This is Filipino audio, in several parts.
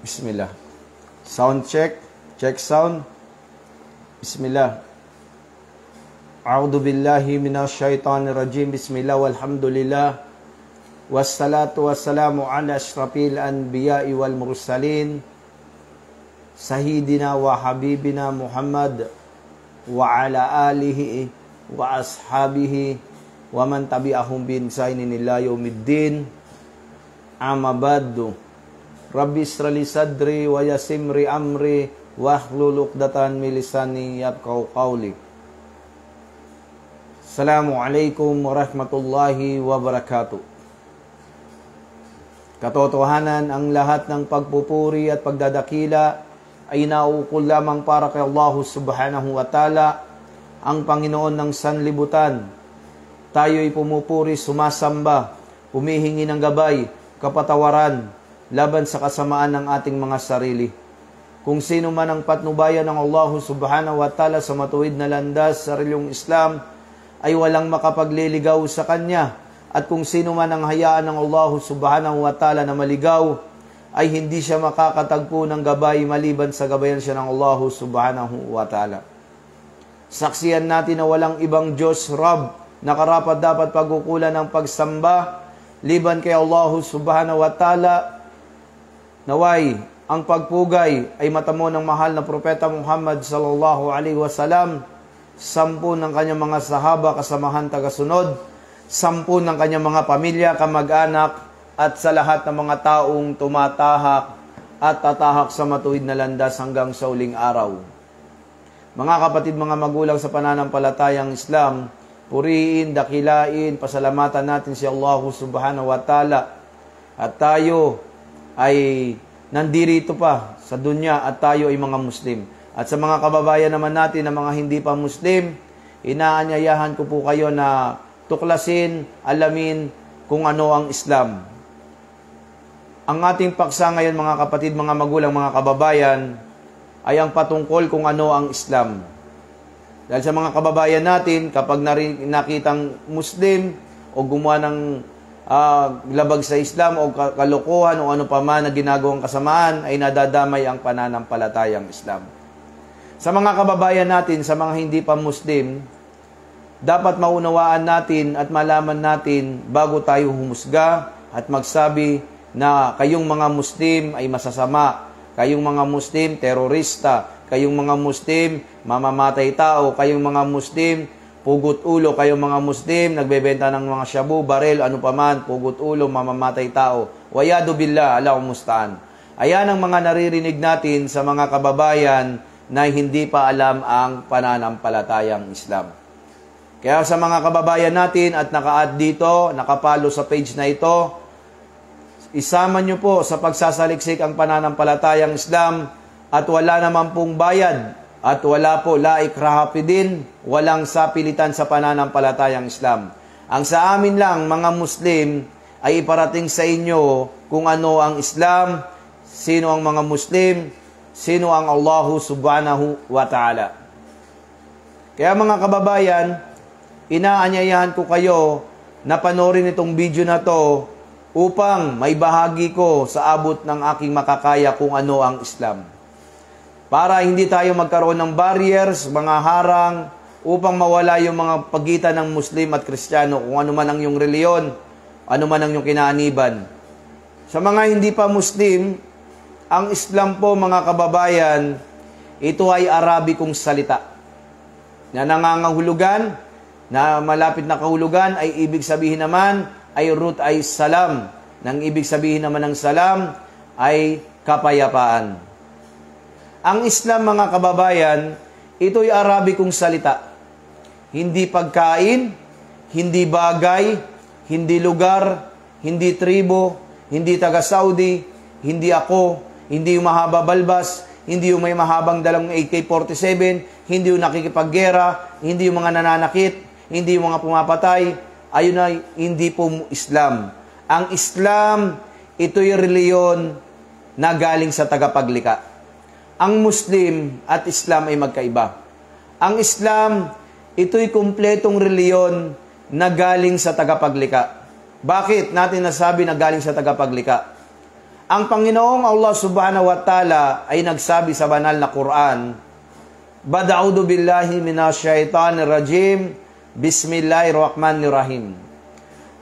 Bismillah. Sound check. Check sound. Bismillah. A'udhu billahi minasyaitanir rajim. Bismillah walhamdulillah. Wassalatu wassalamu ala asyrafil anbiya'i wal mursalin. Sayyidina wa habibina Muhammad wa ala alihi wa ashabihi wa man tabi'ahum bi ihsanin ila yaumiddin. Amma ba'du. Rabbi israli sadri wa yasimri amri wahlul 'uqdatan min lisani yafqahu qawli. Assalamualaikum warahmatullahi wabarakatuh. Katotohanan, ang lahat ng pagpupuri at pagdadakila ay nauukol lamang para kay Allah subhanahu wa ta'ala, ang Panginoon ng sanlibutan. Tayo'y pumupuri, sumasamba, humihingi ng gabay, kapatawaran, laban sa kasamaan ng ating mga sarili. Kung sino man ang patnubayan ng Allah subhanahu wa ta'ala sa matuwid na landas sa reliyong Islam, ay walang makapagliligaw sa Kanya. At kung sino man ang hayaan ng Allah subhanahu wa ta'ala na maligaw, ay hindi siya makakatagpo ng gabay maliban sa gabayan siya ng Allah subhanahu wa ta'ala. Saksiyan natin na walang ibang Diyos, Rab, na karapat dapat pagkukulan ng pagsamba, liban kay Allah subhanahu wa ta'ala. Naway, ang pagpugay ay matamo ng mahal na Propeta Muhammad sallallahu alaihi wasallam, 10 ng kanyang mga sahaba, kasamahan tagasunod, 10 ng kanyang mga pamilya, kamag-anak, at sa lahat ng mga taong tumatahak at tatahak sa matuwid na landas hanggang sa uling araw. Mga kapatid, mga magulang sa pananampalatayang Islam, puriin, dakilain, pasalamatan natin si Allah subhanahu wa ta'ala. At tayo ay nandirito pa sa dunya at tayo ay mga Muslim. At sa mga kababayan naman natin na mga hindi pa Muslim, inaanyayahan ko po kayo na tuklasin, alamin kung ano ang Islam. Ang ating paksa ngayon, mga kapatid, mga magulang, mga kababayan, ay ang patungkol kung ano ang Islam. Dahil sa mga kababayan natin, kapag nakitang Muslim o gumawa ng labag sa Islam o kalokohan o ano pa man na ginagawang kasamaan, ay nadadamay ang pananampalatayang Islam. Sa mga kababayan natin, sa mga hindi pa Muslim, dapat maunawaan natin at malaman natin bago tayo humusga at magsabi na kayong mga Muslim ay masasama, kayong mga Muslim terorista, kayong mga Muslim mamamatay tao, kayong mga Muslim pugot ulo, kayong mga Muslim nagbebenta ng mga shabu, barel, ano paman, pugot ulo, mamamatay tao. Wayado billah, Allahumma musta'an. Ayan ang mga naririnig natin sa mga kababayan na hindi pa alam ang pananampalatayang Islam. Kaya sa mga kababayan natin at naka-add dito, nakapalo sa page na ito, isama nyo po sa pagsasaliksik ang pananampalatayang Islam at wala naman pong bayad. At wala po, la ikraha fi din, walang sapilitan sa pananampalatayang Islam. Ang sa amin lang, mga Muslim, ay iparating sa inyo kung ano ang Islam, sino ang mga Muslim, sino ang Allah subhanahu wa ta'ala. Kaya mga kababayan, inaanyayahan ko kayo na panoorin itong video na to upang may bahagi ko sa abot ng aking makakaya kung ano ang Islam. Para hindi tayo magkaroon ng barriers, mga harang, upang mawala yung mga pagitan ng Muslim at Kristiyano, kung ano man ang yung reliyon, ano man ang yung kinaaniban. Sa mga hindi pa Muslim, ang Islam po, mga kababayan, ito ay Arabikong salita. Na nangangahulugan, na malapit na kahulugan, ay ibig sabihin naman, ay root ay salam. Nang ibig sabihin naman ng salam, ay kapayapaan. Ang Islam, mga kababayan, ito'y Arabikong salita. Hindi pagkain, hindi bagay, hindi lugar, hindi tribo, hindi taga-Saudi, hindi ako, hindi yung mahaba balbas, hindi yung may mahabang dalang AK-47, hindi yung nakikipaggera, hindi yung mga nananakit, hindi yung mga pumapatay. Ayun ay hindi po Islam. Ang Islam, ito'y reliyon na galing sa tagapaglikha. Ang Muslim at Islam ay magkaiba. Ang Islam, ito'y kumpletong reliyon na galing sa tagapaglikha. Bakit natin nasabi na galing sa tagapaglikha? Ang Panginoong Allah subhanahu wa ta'ala ay nagsabi sa banal na Quran, Bada'udu billahi minasyaitanir rajim, Bismillahirrahmanirrahim.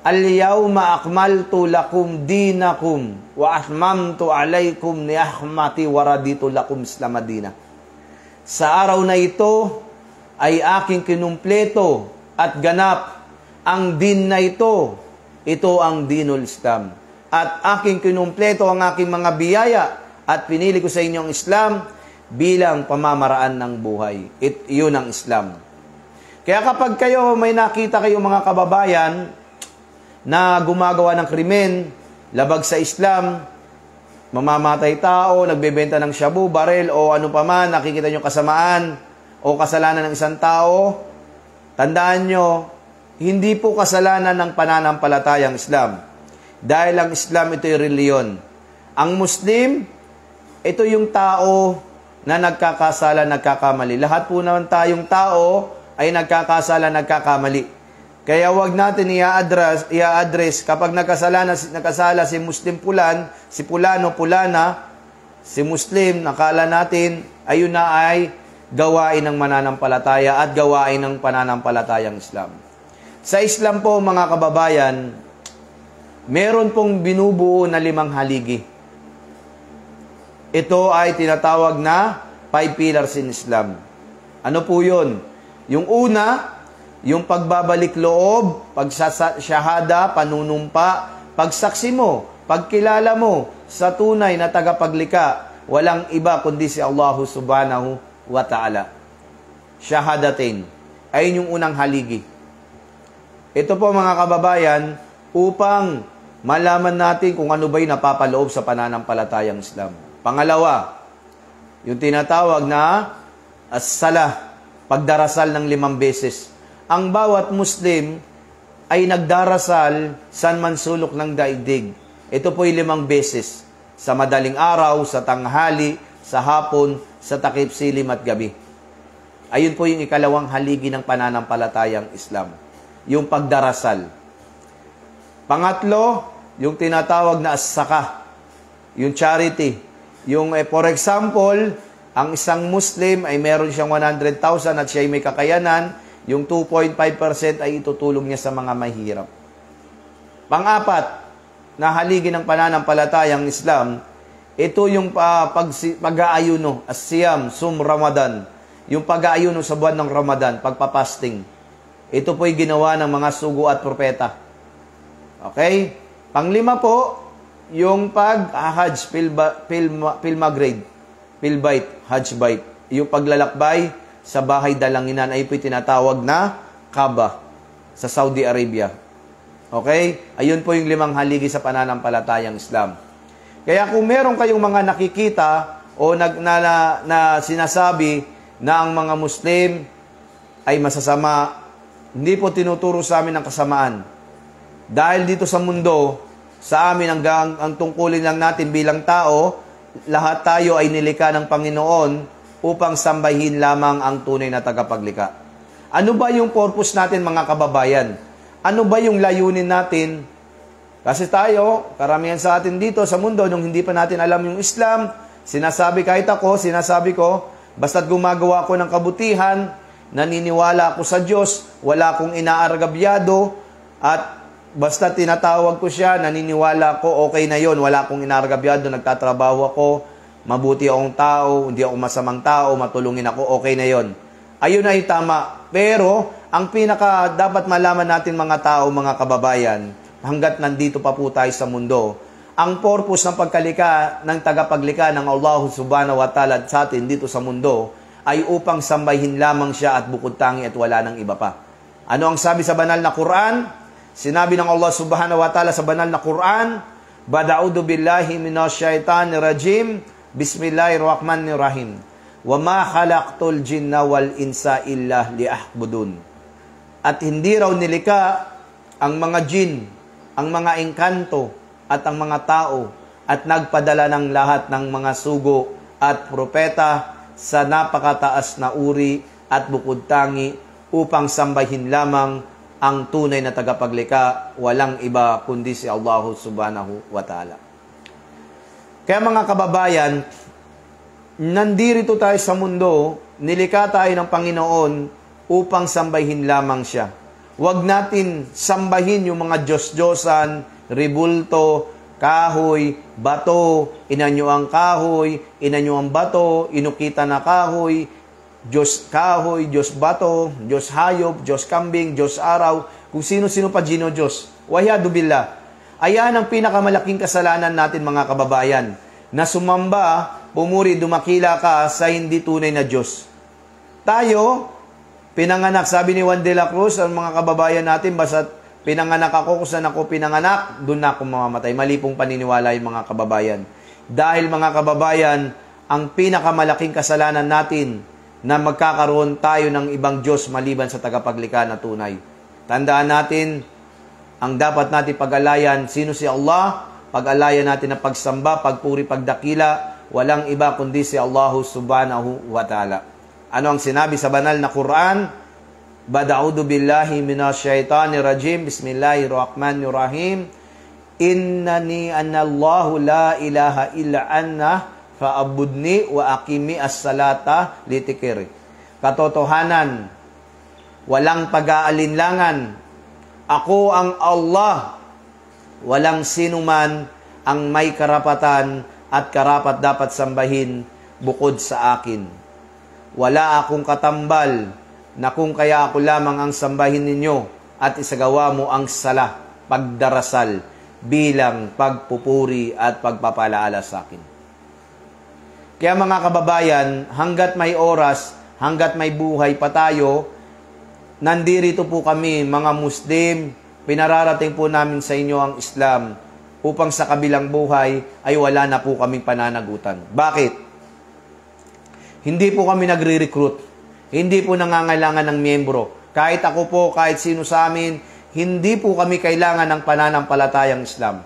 Al-yawma akmaltu lakum dinakum wa atmamtu alaykum ni'mati wa raditu lakum Islam madina. Sa araw na ito ay aking kinumpleto at ganap ang din na ito. Ito ang dinul Islam. At aking kinumpleto ang aking mga biyaya at pinili ko sa inyo ang Islam bilang pamamaraan ng buhay. Yun ang Islam. Kaya kapag kayo may nakita kayong mga kababayan na gumagawa ng krimen, labag sa Islam, mamamatay tao, nagbebenta ng shabu, barel, o ano pa man, nakikita nyo kasamaan o kasalanan ng isang tao, tandaan nyo, hindi po kasalanan ng pananampalatayang Islam. Dahil ang Islam, ito yung reliyon. Ang Muslim, ito yung tao na nagkakasala, nagkakamali. Lahat po naman tayong tao ay nagkakasala, nagkakamali. Kaya wag natin i-address kapag nakasala si Muslim Pulan, si Pulano, Pulana, si Muslim, nakala natin, ayun na ay gawain ng mananampalataya at gawain ng pananampalatayang Islam. Sa Islam po, mga kababayan, meron pong binubuo na 5 haligi. Ito ay tinatawag na 5 pillars in Islam. Ano po yun? Yung una, yung pagbabalik loob, pagsasyahada, panunumpa, pagsaksi mo, pagkilala mo sa tunay na tagapaglikha, walang iba kundi si Allah subhanahu wa ta'ala. Shahadatain. Ayun yung unang haligi. Ito po mga kababayan, upang malaman natin kung ano ba'y napapaloob sa pananampalatayang Islam. Pangalawa, yung tinatawag na as-salah, pagdarasal ng 5 beses. Ang bawat Muslim ay nagdarasal saan man sulok ng daigdig. Ito po'y 5 beses. Sa madaling araw, sa tanghali, sa hapon, sa takip silim at gabi. Ayun po yung ikalawang haligi ng pananampalatayang Islam. Yung pagdarasal. Pangatlo, yung tinatawag na as-saka. Yung charity. Yung, for example, ang isang Muslim ay meron siyang 100,000 at siya ay may kakayanan, yung 2.5% ay itutulong niya sa mga mahirap. Pang-apat, na haligi ng pananampalatayang Islam, ito yung pag-aayuno, as-siyam, Ramadan. Yung pag-aayuno sa buwan ng Ramadan, pagpapasting. Ito po'y ginawa ng mga sugo at propeta. Okay? Panglima po, yung pag-hajj, pilgrimage, pilbait, hajj bait. Yung paglalakbay sa bahay dalanginan ay po'y tinatawag na Kaaba sa Saudi Arabia. Okay? Ayun po yung 5 haligi sa pananampalatayang Islam. Kaya kung meron kayong mga nakikita o na sinasabi na ang mga Muslim ay masasama, hindi po tinuturo sa amin ang kasamaan. Dahil dito sa mundo, sa amin ang tungkulin lang natin bilang tao, lahat tayo ay nilikha ng Panginoon upang sambahin lamang ang tunay na tagapaglikha. Ano ba yung purpose natin mga kababayan? Ano ba yung layunin natin? Kasi tayo, karamihan sa atin dito sa mundo, nung hindi pa natin alam yung Islam, sinasabi ko, basta't gumagawa ko ng kabutihan, naniniwala ako sa Diyos, wala akong inaargabyado, at basta tinatawag ko siya, naniniwala ko, okay na yon, wala akong inaargabyado, nagtatrabaho ako, mabuti akong tao, hindi ako masamang tao, matulungin ako, okay na yon. Ayun ay tama. Pero, ang pinaka dapat malaman natin mga tao, mga kababayan, hanggat nandito pa po tayo sa mundo, ang purpose ng pagkalika, ng tagapaglikha ng Allah subhanahu wa ta'ala sa atin dito sa mundo, ay upang sambahin lamang siya at bukod tangi at wala ng iba pa. Ano ang sabi sa banal na Quran? Sinabi ng Allah subhanahu wa ta'ala sa banal na Quran, Bada'udu billahi minasyaitanir rajim, Bismillahirrahmanirrahim. Wa ma khalaqtul jinna wal insa illa liya'budun. At hindi raw nilika ang mga jin, ang mga engkanto, at ang mga tao, at nagpadala ng lahat ng mga sugo at propeta sa napakataas na uri at bukod tangi upang sambahin lamang ang tunay na tagapaglikha, walang iba kundi si Allah subhanahu wa ta'ala. Kaya mga kababayan, nandirito tayo sa mundo, nilikha tayo ng Panginoon upang sambahin lamang siya. Huwag natin sambahin yung mga Diyos-Diyosan, ribulto, kahoy, bato, inanyo ang kahoy, inanyo ang bato, inukita na kahoy, Diyos bato, Diyos hayop, Diyos kambing, Diyos araw, kung sino-sino pa Diyos. Wahiyadu billah. Ayan ang pinakamalaking kasalanan natin mga kababayan, na sumamba, pumuri, dumakila ka sa hindi tunay na Diyos. Tayo, pinanganak, sabi ni Juan de la Cruz, ang mga kababayan natin, basta pinanganak ako, kung saan ako pinanganak, doon na ako mamamatay. Mali pong paniniwala yung mga kababayan. Dahil mga kababayan, ang pinakamalaking kasalanan natin na magkakaroon tayo ng ibang Diyos maliban sa tagapaglikha na tunay. Tandaan natin, ang dapat natin pag-alayan, sino si Allah? Pag-alayan natin na pagsamba, pagpuri, pagdakila, walang iba kundi si Allah subhanahu wa ta'ala. Ano ang sinabi sa banal na Quran? Bada'udu billahi minasyaitanir rajim. Bismillahirrahmanirrahim. Innani anallahu la ilaha illa anna fa'abudni wa aqimi as-salata litikiri. Katotohanan, walang pag-aalinlangan. Ako ang Allah. Walang sinuman ang may karapatan at karapat dapat sambahin bukod sa akin. Wala akong katambal na kung kaya ako lamang ang sambahin ninyo at isagawa mo ang sala, pagdarasal, bilang pagpupuri at pagpapalaala sa akin. Kaya mga kababayan, hanggat may oras, hanggat may buhay pa tayo, nandirito po kami mga Muslim, pinararating po namin sa inyo ang Islam upang sa kabilang buhay ay wala na po kaming pananagutan. Bakit? Hindi po kami nagre-recruit. Hindi po nangangailangan ng miyembro. Kahit ako po, kahit sino sa amin, hindi po kami kailangan ng pananampalatayang Islam.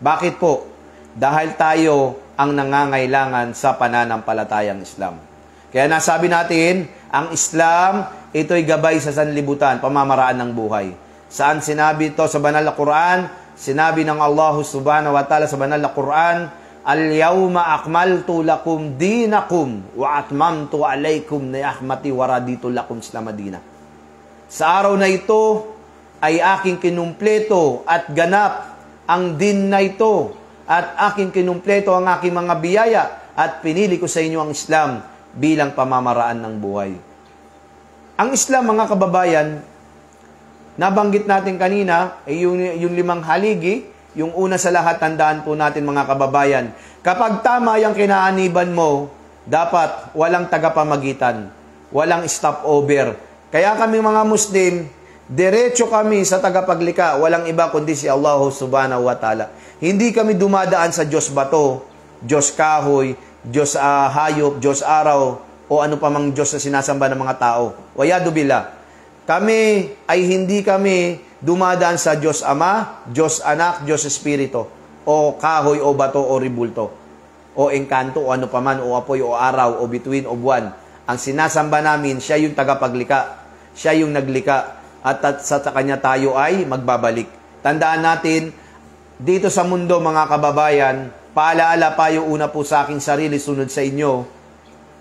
Bakit po? Dahil tayo ang nangangailangan sa pananampalatayang Islam. Kaya nasabi natin, ang Islam, ito'y gabay sa sanlibutan, pamamaraan ng buhay. Saan sinabi ito sa banal na Quran? Sinabi ng Allah subhanahu wa ta'ala sa banal na Quran, Al-yawma akmaltu lakum dinakum wa atmamtu alaykum ni'ahmati wa raditu lakum Islam Madina. Sa araw na ito ay aking kinumpleto at ganap ang din na ito at aking kinumpleto ang aking mga biyaya at pinili ko sa inyo ang Islam bilang pamamaraan ng buhay. Ang Islam, mga kababayan, nabanggit natin kanina, ay yung 5 haligi, yung una sa lahat, tandaan po natin mga kababayan, kapag tama yung kinaaniban mo, dapat walang tagapamagitan, walang stopover. Kaya kami mga Muslim, diretso kami sa tagapaglikha, walang iba kundi si Allah subhanahu wa ta'ala. Hindi kami dumadaan sa Diyos bato, Diyos kahoy, Diyos hayop, Diyos araw, o ano pa mang Diyos na sinasamba ng mga tao. Wayadu billah. Kami ay hindi kami dumadaan sa Diyos Ama, Diyos Anak, Diyos Espiritu, o kahoy, o bato, o ribulto, o engkanto, o ano paman, o apoy, o araw, o bituin, o buwan. Ang sinasamba namin, siya yung tagapaglikha, siya yung naglikha, at sa kanya tayo ay magbabalik. Tandaan natin, dito sa mundo mga kababayan, paalaala pa yung una po sa aking sarili, sunod sa inyo.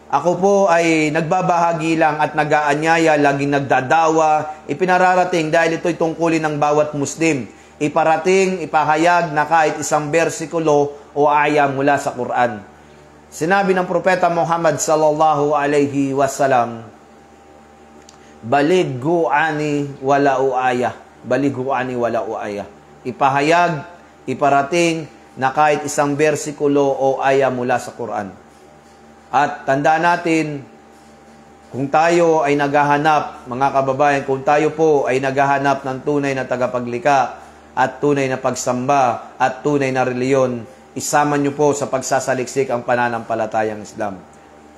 Ako po ay nagbabahagi lang at nag-aanyaya, laging nagdadawa, ipinararating dahil ito'y tungkulin ng bawat Muslim. Iparating, ipahayag na kahit isang bersikulo o aya mula sa Quran. Sinabi ng Propeta Muhammad sallallahu alaihi wasallam, Balighu ani wala uaya. Balighu ani wala uaya. Ipahayag, iparating na kahit isang bersikulo o aya mula sa Quran. At tandaan natin, kung tayo ay naghahanap, mga kababayan, kung tayo po ay naghahanap ng tunay na tagapaglikha at tunay na pagsamba at tunay na reliyon, isama niyo po sa pagsasaliksik ang pananampalatayang Islam.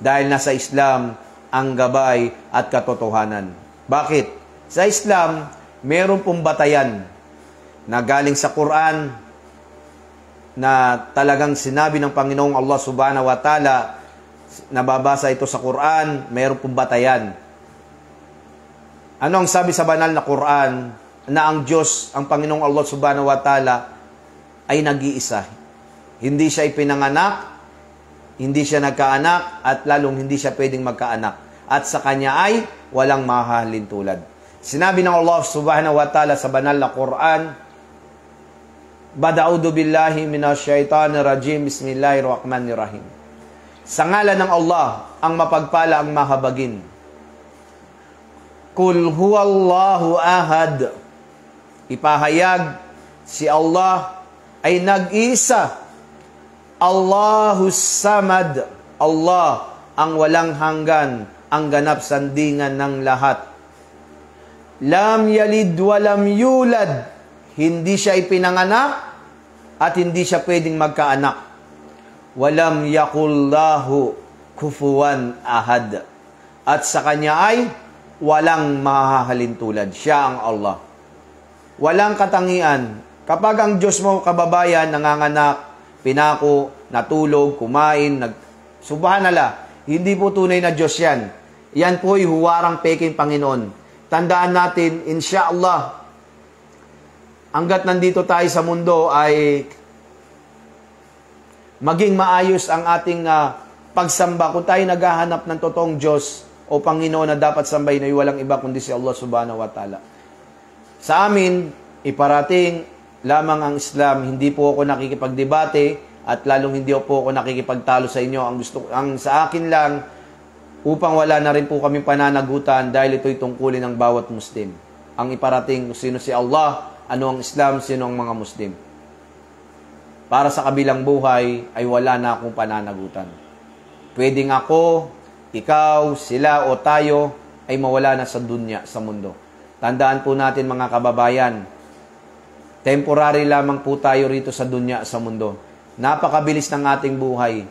Dahil nasa Islam ang gabay at katotohanan. Bakit? Sa Islam, meron pong batayan na galing sa Quran na talagang sinabi ng Panginoong Allah subhanahu wa ta'ala, nababasa ito sa Quran, mayroon pong batayan. Ano ang sabi sa banal na Quran? Na ang Diyos, ang Panginoong Allah subhanahu wa ta'ala, ay nag-iisa. Hindi siya ipinanganak, hindi siya nagkaanak, at lalong hindi siya pwedeng magkaanak. At sa kanya ay walang mahahalin tulad. Sinabi ng Allah subhanahu wa ta'ala sa banal na Quran, Bada'udu billahi minasyaitanir rajim, bismillahirrahmanirrahim. Sa ngalan ng Allah, ang mapagpala, ang mahabagin. Kul huwallahu ahad. Ipahayag, si Allah ay nag-isa. Allahus samad. Allah ang walang hanggan, ang ganap sandingan ng lahat. Lam yalid walam yulad. Hindi siya ipinanganak at hindi siya pwedeng magkaanak. Walam yakullahu kufuwan ahad. At sa kanya ay walang mahahalin tulad. Siya ang Allah. Walang katangian. Kapag ang Diyos mo, kababayan, nanganganak, pinako, natulog, kumain, subhanallah, hindi po tunay na Diyos yan. Yan po ay huwarang peking Panginoon. Tandaan natin, insyaAllah, hanggat nandito tayo sa mundo ay maging maayos ang ating pagsamba. Kung tayo naghahanap ng totoong Diyos o Panginoon na dapat sambahin ay walang iba kundi si Allah subhanahu wa ta'ala. Sa amin, iparating lamang ang Islam. Hindi po ako nakikipagdebate at lalong hindi po ako nakikipagtalo sa inyo. Ang sa akin lang, upang wala na rin po kaming pananagutan dahil ito'y tungkulin ng bawat Muslim. Ang iparating sino si Allah, ano ang Islam, sino ang mga Muslim. Para sa kabilang buhay ay wala na akong pananagutan. Pwedeng ako, ikaw, sila o tayo ay mawala na sa dunya, sa mundo. Tandaan po natin mga kababayan, temporary lamang po tayo rito sa dunya, sa mundo. Napakabilis ng ating buhay.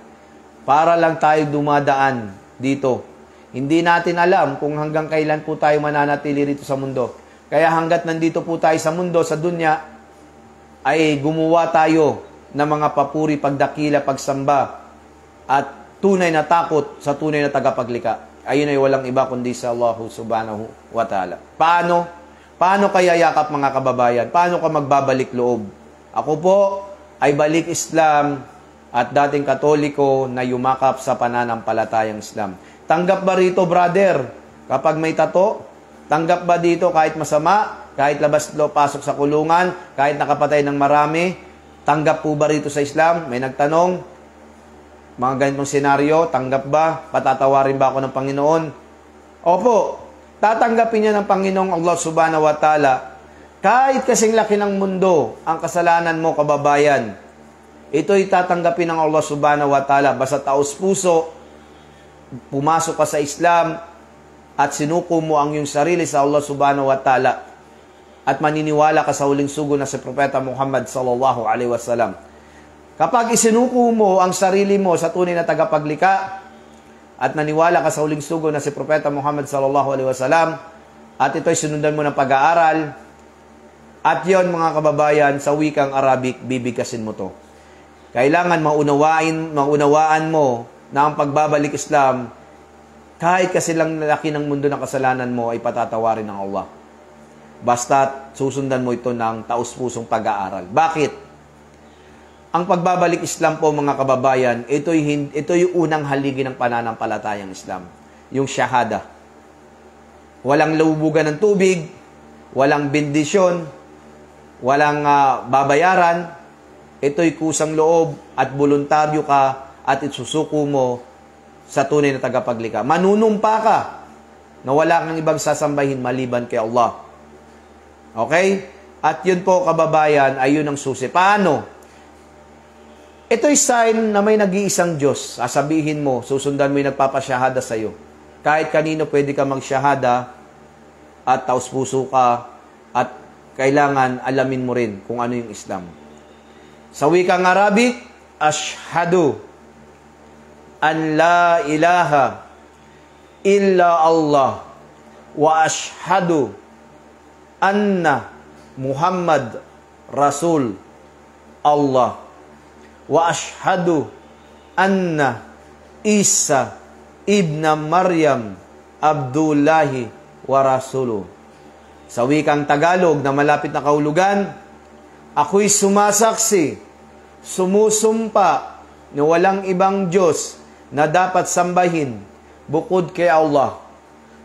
Para lang tayo dumadaan dito. Hindi natin alam kung hanggang kailan po tayo mananatili rito sa mundo. Kaya hanggat nandito po tayo sa mundo, sa dunya, ay gumawa tayo ng mga papuri, pagdakila, pagsamba, at tunay na takot sa tunay na tagapaglikha. Ayun ay walang iba kundi sa Allah subhanahu wa ta'ala. Paano? Paano kaya yakap mga kababayan? Paano ka magbabalik loob? Ako po ay balik Islam at dating Katoliko na yumakap sa pananampalatayang Islam. Tanggap ba rito, brother? Kapag may tato, tanggap ba dito kahit masama, kahit labas pasok sa kulungan, kahit nakapatay ng marami? Tanggap po ba rito sa Islam? May nagtanong, mga ganitong senaryo, tanggap ba? Patatawarin ba ako ng Panginoon? Opo, tatanggapin niya ng Panginoong Allah subhanahu wa ta'ala. Kahit kasing laki ng mundo, ang kasalanan mo, kababayan, ito'y tatanggapin ng Allah subhanahu wa ta'ala. Basta taos puso, pumasok ka sa Islam, at sinuko mo ang iyong sarili sa Allah subhanahu wa ta'ala, at maniniwala ka sa huling sugo na si Propeta Muhammad sallallahu alaihi wasallam. Kapag isinuko mo ang sarili mo sa tunay na tagapaglikha at naniwala ka sa huling sugo na si Propeta Muhammad sallallahu alaihi wasallam at ito'y sinundan mo ng pag-aaral, at yon mga kababayan, sa wikang Arabic, bibigkasin mo to. Kailangan maunawaan mo na ang pagbabalik Islam, kahit kasi lang laki ng mundo ng kasalanan mo, ay patatawarin ng Allah. Basta susundan mo ito ng taus-pusong pag-aaral. Bakit? Ang pagbabalik Islam po mga kababayan, ito yung unang haligi ng pananampalatayang Islam. Yung shahada. Walang lubugan ng tubig, walang bendisyon, walang babayaran. Ito'y kusang loob at voluntaryo ka at isusuko mo sa tunay na tagapaglikha. Manunumpa ka na wala kang ibang sasambahin maliban kay Allah. Okay? At yun po, kababayan, ay yun ang susi. Paano? Ito'y sign na may nag-iisang Diyos. Sasabihin mo, susundan mo yung nagpapasyahada sa'yo. Kahit kanino pwede ka magsyahada at taus-puso ka at kailangan alamin mo rin kung ano yung Islam. Sa wikang Arabic, Ashhadu an la ilaha illa Allah wa ashhadu anna Muhammad Rasul Allah wa ashhadu anna Isa ibn Maryam Abdullahi wa Rasuluh. Sa wikang Tagalog na malapit na kahulugan, ako'y sumasaksi sumusumpa na walang ibang Diyos na dapat sambahin bukod kay Allah.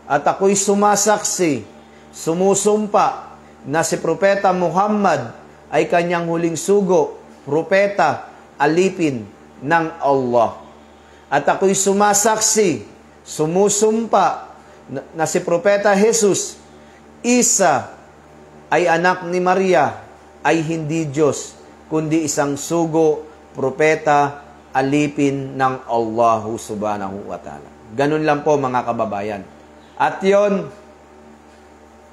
At ako'y sumasaksi, sumusumpa na si Propeta Muhammad ay kanyang huling sugo, propeta, alipin ng Allah. At ako'y sumasaksi, sumusumpa na si Propeta Jesus, Isa, ay anak ni Maria, ay hindi Diyos, kundi isang sugo, propeta, alipin ng Allah subhanahu wa ta'ala. Ganun lang po mga kababayan. At yon,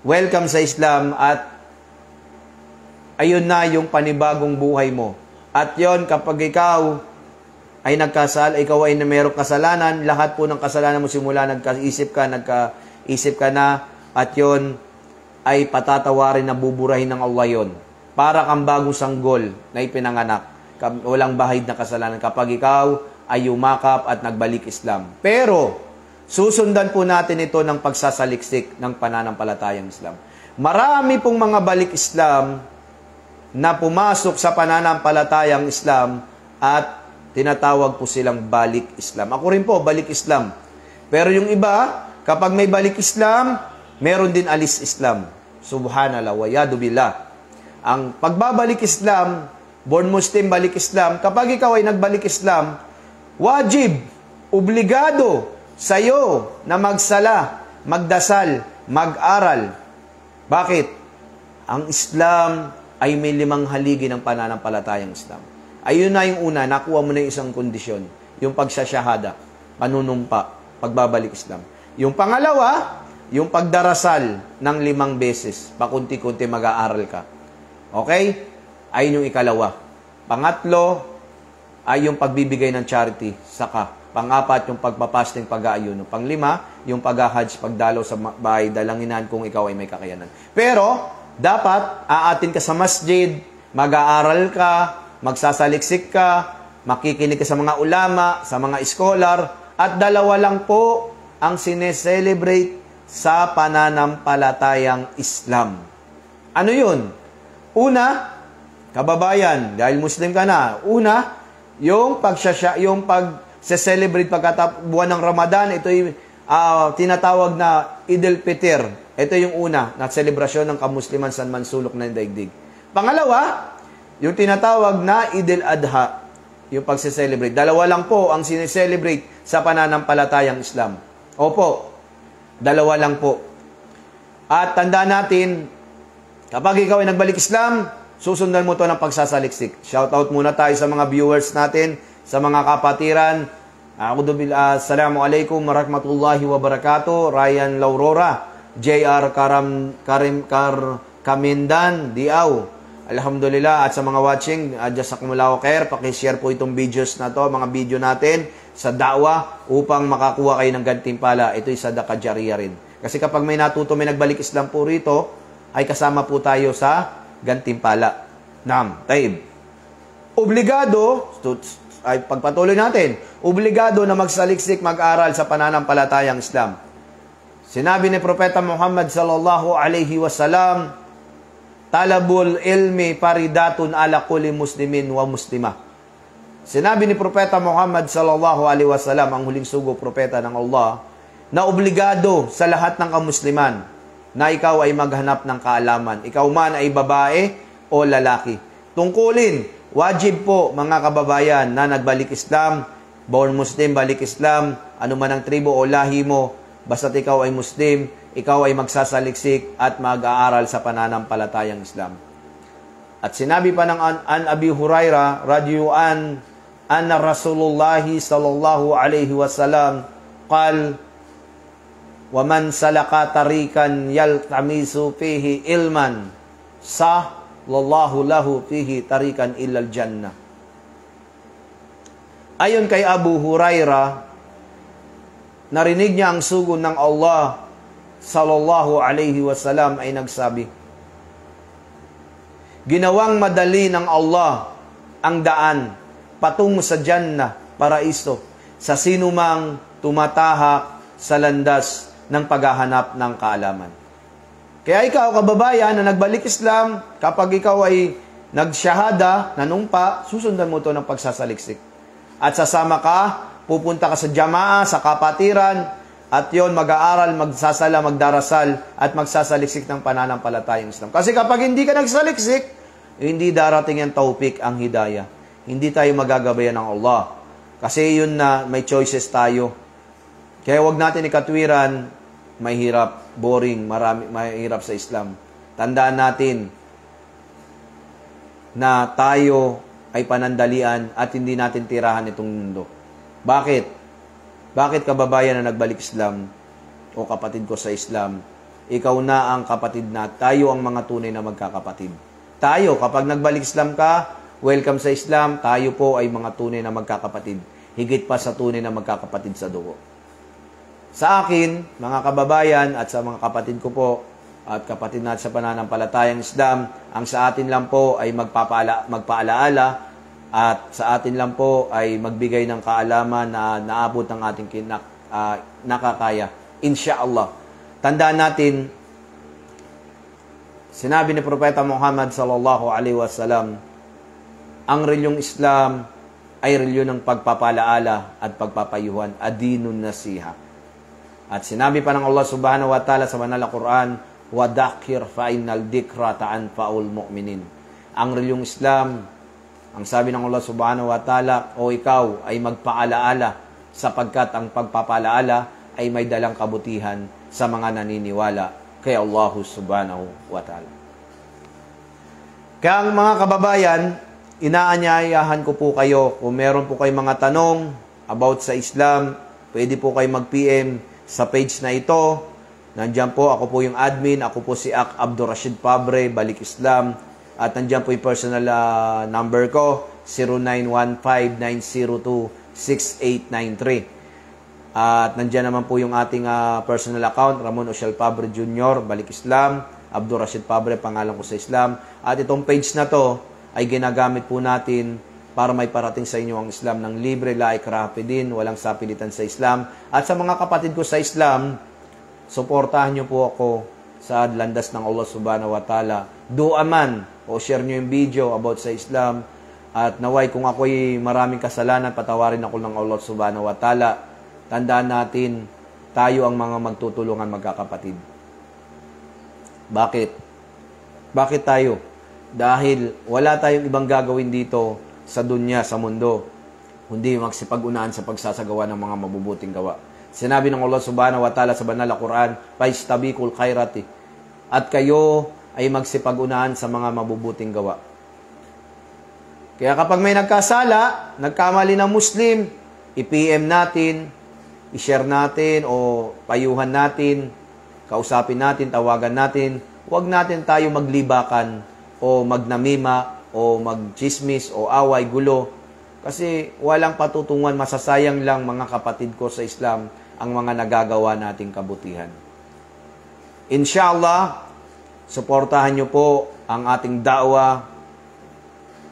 welcome sa Islam at ayun na yung panibagong buhay mo. At yon, kapag ikaw ay ikaw ay mayroong kasalanan, lahat po ng kasalanan mo simula nagkaisip ka na, at yon ay patatawarin na buburahin ng Allah yon. Para kang bagong sanggol na ipinanganak, walang bahid na kasalanan kapag ikaw ay yumakap at nagbalik Islam. Pero, susundan po natin ito ng pagsasaliksik ng pananampalatayang Islam. Marami pong mga balik Islam na pumasok sa pananampalatayang Islam at tinatawag po silang balik Islam. Ako rin po, balik Islam. Pero yung iba, kapag may balik Islam, meron din alis Islam. Subhanallah, wa yadu billah. Ang pagbabalik Islam, born Muslim, balik Islam, kapag ikaw ay nagbalik Islam, wajib, obligado sa'yo na magsala, magdasal, mag-aral. Bakit? Ang Islam ay may 5 haligi ng pananampalatayang Islam. Ayun na yung una, nakuha mo na yung isang kondisyon, yung pagsasyahada, panunumpa, pagbabalik Islam. Yung pangalawa, yung pagdarasal ng 5 beses, pakunti-kunti mag-aaral ka. Okay? Ayun yung ikalawa. Pangatlo, ay yung pagbibigay ng charity, saka. Pang-4, yung pagpapasting, pag-aayuno. Pang-5, yung pag-hajj, pagdalaw sa bahay, dalanginan kung ikaw ay may kakayanan. Pero, dapat, aatin ka sa masjid, mag-aaral ka, magsasaliksik ka, makikinig ka sa mga ulama, sa mga scholar, at 2 lang po ang sineselebrate sa pananampalatayang Islam. Ano yun? Una, kababayan, dahil Muslim ka na, una, yung pag-celebrate buwan ng Ramadan, ito yung tinatawag na Eid al-Fitr. Ito yung una na selebrasyon ng kamusliman sa mansulok ng daigdig. Pangalawa, yung tinatawag na Eid al-Adha, yung pag-celebrate. 2 lang po ang sineselebrate sa pananampalatayang Islam. Opo, 2 lang po. At tandaan natin, kapag ikaw ay nagbalik Islam, susundan mo to ng pagsasaliksik. Shoutout muna tayo sa mga viewers natin, sa mga kapatiran. Assalamualaikum warahmatullahi wabarakatuh. Ryan Laurora, JR Kamindan, Diaw. Alhamdulillah. At sa mga watching, jazakumullahu khair. Pakishare po itong videos na to, mga video natin sa da'wah upang makakuha kayo ng gantimpala. Ito'y sadaqah jariyah rin. Kasi kapag may natuto, may nagbalik Islam po rito, ay kasama po tayo sa gantimpala. Naam, taib. Obligado, ay pagpatuloy natin, obligado na magsaliksik, mag-aral sa pananampalatayang Islam. Sinabi ni Propeta Muhammad sallallahu alaihi wasallam, talabul ilmi paridatun ala kulli muslimin wa muslimah. Sinabi ni Propeta Muhammad sallallahu alaihi wasallam, ang huling sugo propeta ng Allah, na obligado sa lahat ng kamusliman na ikaw ay maghanap ng kaalaman. Ikaw man ay babae o lalaki. Tungkulin, wajib po mga kababayan na nagbalik Islam, born Muslim, balik Islam, ano man ang tribo o lahi mo, basta't ikaw ay Muslim, ikaw ay magsasaliksik at mag-aaral sa pananampalatayang Islam. At sinabi pa ng an Abi Hurairah radhiyallahu anna Rasulullah sallallahu alaihi wasallam qal wa man salaka tarikan yaltamisu fihi ilman sallallahu lahu fihi tarikan ilal jannah. Ayon kay Abu Hurairah, narinig niya ang sugo ng Allah sallallahu alaihi wasallam ay nagsabi, ginawang madali ng Allah ang daan patungo sa Jannah, paraiso, sa sinumang tumatahak sa landas ng paghahanap ng kaalaman. Kaya ikaw, kababayan, na nagbalik Islam, kapag ikaw ay nagsyahada, nanumpa, susundan mo to ng pagsasaliksik. At sasama ka, pupunta ka sa jamaa, sa kapatiran, at yon mag-aaral, magsasala, magdarasal, at magsasaliksik ng pananampalatayang Islam. Kasi kapag hindi ka nagsaliksik, hindi darating ang taupik, ang hidayah. Hindi tayo magagabayan ng Allah. Kasi yun na, may choices tayo. Kaya wag natin ikatwiran, mahirap, boring, mahirap sa Islam. Tandaan natin na tayo ay panandalian at hindi natin tirahan itong mundo. Bakit? Bakit kababayan na nagbalik Islam o kapatid ko sa Islam, ikaw na ang kapatid na, tayo ang mga tunay na magkakapatid. Tayo, kapag nagbalik Islam ka, welcome sa Islam, tayo po ay mga tunay na magkakapatid. Higit pa sa tunay na magkakapatid sa dugo. Sa akin, mga kababayan at sa mga kapatid ko po, at kapatid natin sa pananampalatayang Islam, ang sa atin lang po ay magpaalaala at sa atin lang po ay magbigay ng kaalaman na naabot ng ating nakakaya. Insyaallah. Tandaan natin, sinabi ni Propeta Muhammad sallallahu alaihi wasallam, ang reliyong Islam ay reliyon ng pagpapalaala at pagpapayuhan, adinun nasiha. At sinabi pa ng Allah subhanahu wa ta'ala sa banal na Quran, وَدَكِّرْ فَإِنَّ الذِّكْرَ تَنْفَعُ الْمُؤْمِنِينَ. Ang reliyong Islam, ang sabi ng Allah subhanahu wa ta'ala, o ikaw ay magpaalaala sapagkat ang pagpapalaala ay may dalang kabutihan sa mga naniniwala kay Allah subhanahu wa ta'ala. Kaya ang mga kababayan, inaanyayahan ko po kayo, kung meron po kayong mga tanong about sa Islam, pwede po kayo mag-PM sa page na ito. Nandiyan po, ako po yung admin, ako po si Abdul Rashid Pabre, Balik Islam. At nandiyan po yung personal number ko, 0915-902-6893. At nandiyan naman po yung ating personal account, Ramon Oshel Pabre Jr., Balik Islam, Abdul Rashid Pabre, pangalan ko sa Islam. At itong page na to ay ginagamit po natin para may parating sa inyo ang Islam ng libre, la ikraha din, walang sapilitan sa Islam. At sa mga kapatid ko sa Islam, suportahan niyo po ako sa landas ng Allah subhanahu wa ta'ala. Dua man o share nyo yung video about sa Islam at naway kung ako'y maraming kasalanan, patawarin ako ng Allah subhanahu wa ta'ala. Tandaan natin, tayo ang mga magtutulungan magkakapatid. Bakit? Bakit tayo? Dahil wala tayong ibang gagawin dito sa dunya, sa mundo, kundi magsipag-unaan sa pagsasagawa ng mga mabubuting gawa. Sinabi ng Allah subhanahu wa ta'ala sa banal na Quran, "Faistabiqul khairati." At kayo ay magsipag-unahan sa mga mabubuting gawa. Kaya kapag may nagkasala, nagkamali ng Muslim, i-PM natin, i-share natin o payuhan natin, kausapin natin, tawagan natin. Huwag natin tayo maglibakan o magnamima o magchismis o away, gulo. Kasi walang patutunguhan, masasayang lang mga kapatid ko sa Islam ang mga nagagawa nating kabutihan. Inshallah, suportahan nyo po ang ating da'wa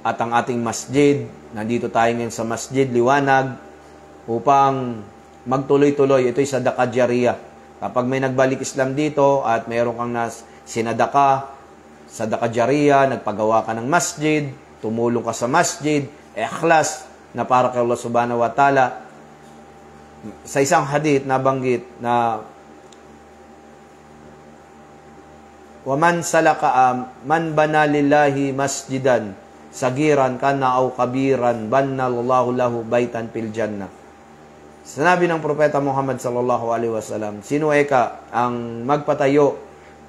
at ang ating masjid. Nandito tayo ngayon sa Masjid Liwanag upang magtuloy-tuloy. Ito'y sadaka jariyah. Kapag may nagbalik Islam dito at mayroon kang sinadaka, sadaka jariyah, nagpagawa ka ng masjid, tumulong ka sa masjid, ikhlas na para kay Allah subhanahu wa ta'ala. Sa isang hadith nabanggit na وَمَنْ سَلَكَ مَنْ بَنَى لِلَّهِ مَسْجِدًا صَغِيرًا كَانَ أَوْ كَبِيرًا بَنَّى اللَّهُ لَهُ بَيْتًا فِي الْجَنَّةِ. Sinabi ng Propeta Muhammad sallallahu alaihi wasallam, sino eka ang magpatayo,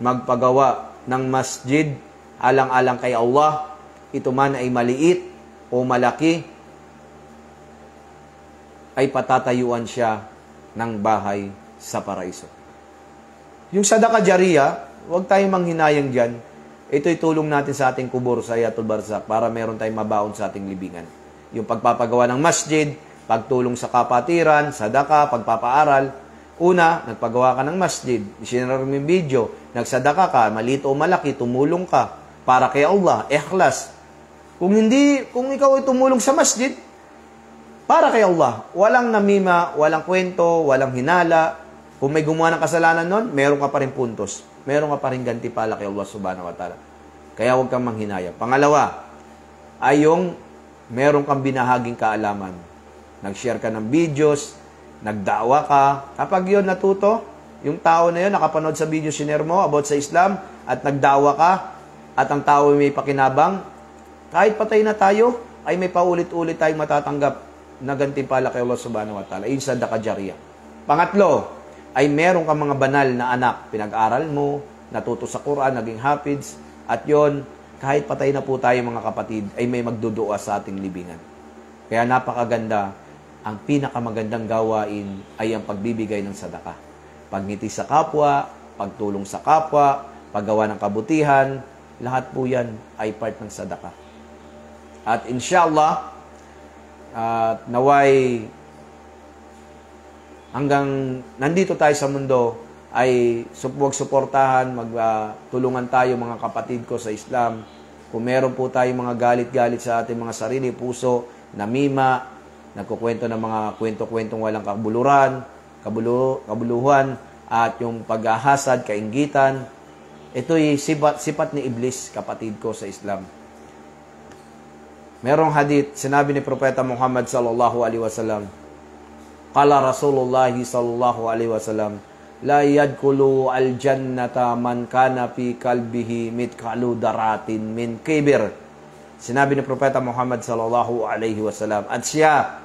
magpagawa ng masjid alang-alang kay Allah, ito man ay maliit o malaki, ay patatayuan siya ng bahay sa paraiso. Yung sadaka jariyah, huwag tayong manghinayang dyan. Ito'y tulong natin sa ating kubur sa Hayatul Barzakh para meron tayong mabaon sa ating libingan. Yung pagpapagawa ng masjid, pagtulong sa kapatiran, sadaka, pagpapaaral. Una, nagpagawa ka ng masjid, isinara mo yung video, nagsadaka ka, maliit o malaki, tumulong ka para kay Allah, ikhlas. Kung ikaw ay tumulong sa masjid, para kay Allah, walang namima, walang kwento, walang hinala. Kung may gumawa ng kasalanan nun, meron ka pa rin puntos. Meron ka pa rin gantimpala kay Allah subhanahu wa ta'ala. Kaya huwag kang manghinayang. Pangalawa, ay yung meron kang binahaging kaalaman. Nag-share ka ng videos, nagdawa ka. Kapag yun natuto, yung tao na yun nakapanood sa video sinare mo about sa Islam at nagdawa ka at ang tao may pakinabang, kahit patay na tayo, ay may paulit-ulit tayong matatanggap na gantimpala kay Allah subhanahu wa ta'ala. Yun sa Dakajariya. Pangatlo, ay meron kang mga banal na anak. Pinag-aral mo, natuto sa Quran, naging hafiz, at yon kahit patay na po tayo mga kapatid, ay may magdudua sa ating libingan. Kaya napakaganda, ang pinakamagandang gawain ay ang pagbibigay ng sadaka. Pagngiti sa kapwa, pagtulong sa kapwa, paggawa ng kabutihan, lahat po yan ay part ng sadaka. At inshallah, naway hanggang nandito tayo sa mundo ay huwag suportahan, magtulungan tayo mga kapatid ko sa Islam. Kung meron po tayong mga galit-galit sa ating mga sarili, puso, namima, nagkukwento ng mga kwento-kwentong walang kabuluhan, at yung paghahasad, kainggitan, ito'y sipat ni Iblis, kapatid ko sa Islam. Merong hadith, sinabi ni Propeta Muhammad sallallahu alaihi wasallam, qala Rasulullah sallallahu alaihi wasallam, la yadkhulu al-jannata man kana fi qalbihi mithqalu daratin min kibir. Sinabi ni Propeta Muhammad sallallahu alaihi wasallam, at siya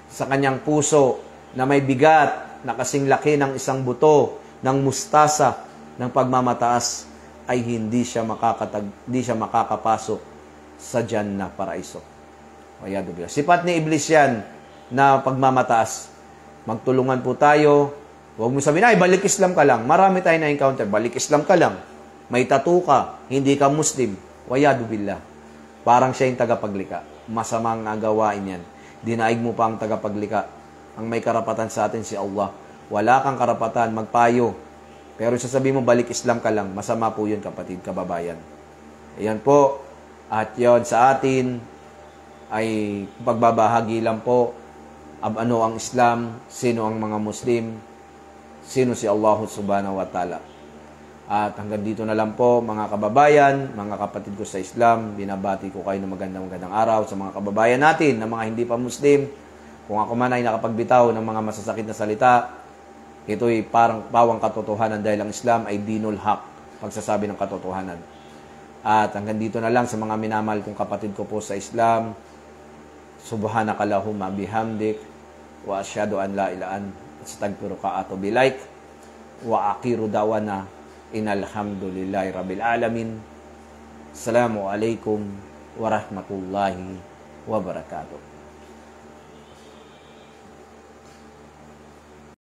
sa kanyang puso na may bigat na kasing laki ng isang buto ng mustasa ng pagmamataas ay hindi siya makakapasok sa Jannah paraiso. Sipat ni Iblis yan na pagmamataas. Magtulungan po tayo. Huwag mo sabihin, ay, balik Islam ka lang. Marami tayo na-encounter. Balik Islam ka lang. May tattoo ka. Hindi ka Muslim. Wayadu billah. Parang siya yung tagapaglika. Masamang gawain yan. Dinaig mo pa ang tagapaglika. Ang may karapatan sa atin si Allah. Wala kang karapatan, magpayo. Pero sasabihin mo, balik Islam ka lang. Masama po yun, kapatid, kababayan. Ayan po. At yon sa atin ay pagbabahagi lang po ano ang Islam, sino ang mga Muslim, sino si Allah subhanahu wa ta'ala. At hanggang dito na lang po mga kababayan, mga kapatid ko sa Islam, binabati ko kayo ng magandang araw sa mga kababayan natin na mga hindi pa Muslim. Kung ako man ay nakapagbitaw ng mga masasakit na salita, ito'y parang pawang katotohanan dahil ang Islam ay dinul haq, pagsasabi ng katotohanan. At hanggang dito na lang sa mga minamahal kong kapatid ko po sa Islam. Subhanakallahumma bihamdik wa asyhadu an la ilaha illa anta astaghfiruka wa atubu ilaik wa akhiru dawana innal hamdulillahi rabbil alamin. Assalamu alaikum warahmatullahi wabarakatuh.